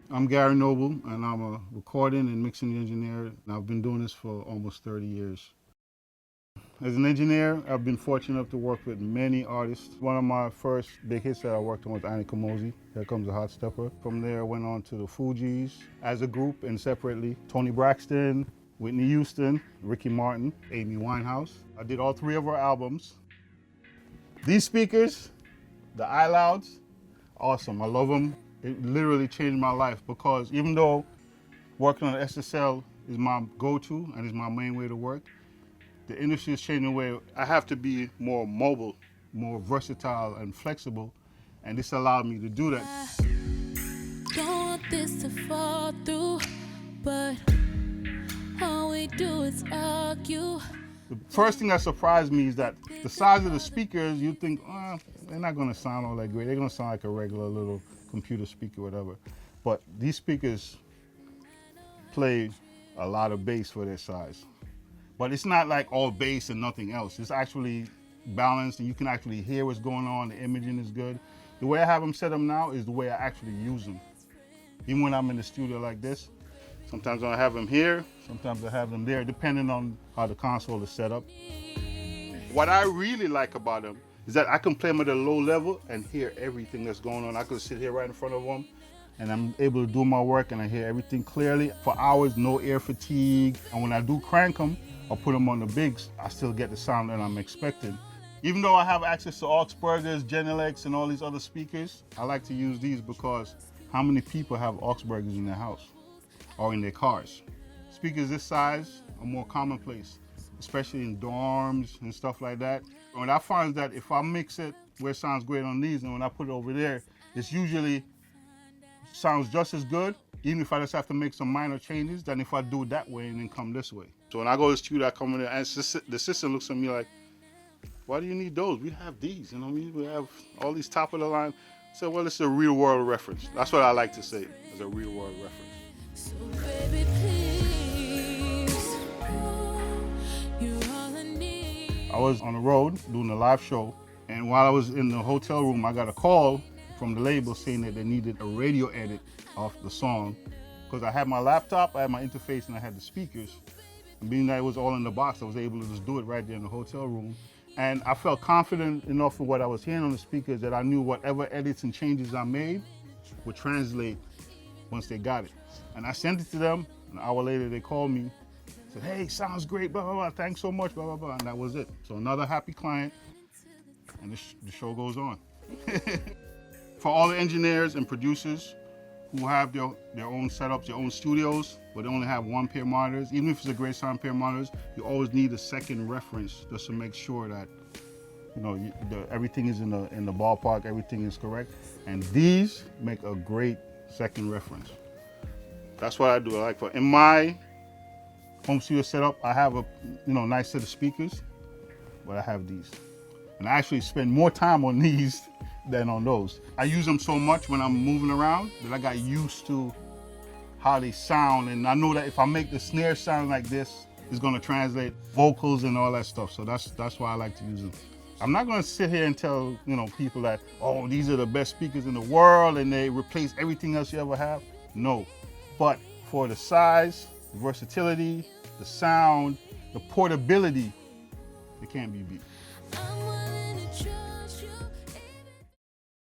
I'm Gary Noble, and I'm a recording and mixing engineer, and I've been doing this for almost 30 years. As an engineer, I've been fortunate enough to work with many artists. One of my first big hits that I worked on was Annie Kamosi, Here Comes a Hot Stepper. From there, I went on to the Fugees as a group and separately. Toni Braxton, Whitney Houston, Ricky Martin, Amy Winehouse. I did all three of her albums. These speakers, the iLouds, awesome. I love them. It literally changed my life because even though working on SSL is my go-to and is my main way to work, the industry is changing where I have to be more mobile, more versatile and flexible, and this allowed me to do that. Don't want this to fall through, but all we do is argue. The first thing that surprised me is that the size of the speakers, you think, oh, they're not gonna sound all that great. They're gonna sound like a regular little computer speaker, whatever. But these speakers play a lot of bass for their size. But it's not like all bass and nothing else. It's actually balanced and you can actually hear what's going on. The imaging is good. The way I have them set up now is the way I actually use them. Even when I'm in the studio like this, sometimes I have them here, sometimes I have them there, depending on how the console is set up. What I really like about them is that I can play them at a low level and hear everything that's going on. I could sit here right in front of them and I'm able to do my work and I hear everything clearly for hours, no ear fatigue. And when I do crank them or put them on the bigs, I still get the sound that I'm expecting. Even though I have access to Augsburgers, Genelecs, and all these other speakers, I like to use these because how many people have Augsburgers in their house or in their cars? Speakers this size are more commonplace, especially in dorms and stuff like that. What I find is that if I mix it where it sounds great on these and when I put it over there, it's usually sounds just as good, even if I just have to make some minor changes, than if I do it that way and then come this way. So when I go to the studio, I come in there and the assistant looks at me like, why do you need those? We have these, you know what I mean? We have all these top of the line. So, well, it's a real world reference. That's what I like to say, as a real world reference. So baby, please, you're all I need. I was on the road doing a live show, and while I was in the hotel room, I got a call from the label saying that they needed a radio edit of the song. Because I had my laptop, I had my interface, and I had the speakers. And being that it was all in the box, I was able to just do it right there in the hotel room. And I felt confident enough in what I was hearing on the speakers that I knew whatever edits and changes I made would translate once they got it. And I sent it to them. An hour later, they called me, said, hey, sounds great, blah, blah, blah, thanks so much, blah, blah, blah. And that was it. So another happy client, and the show goes on. For all the engineers and producers who have their own setups, their own studios, but they only have one pair of monitors, even if it's a great sound pair of monitors, you always need a second reference just to make sure that everything is in the ballpark, everything is correct. And these make a great second reference. That's what I do. In my home studio setup, I have a nice set of speakers, but I have these. And I actually spend more time on these than on those. I use them so much when I'm moving around that I got used to how they sound, and I know that if I make the snare sound like this, it's gonna translate vocals and all that stuff. So that's why I like to use them. I'm not gonna sit here and tell people that, oh, these are the best speakers in the world and they replace everything else you ever have. No, but for the size, the versatility, the sound, the portability, it can't be beat.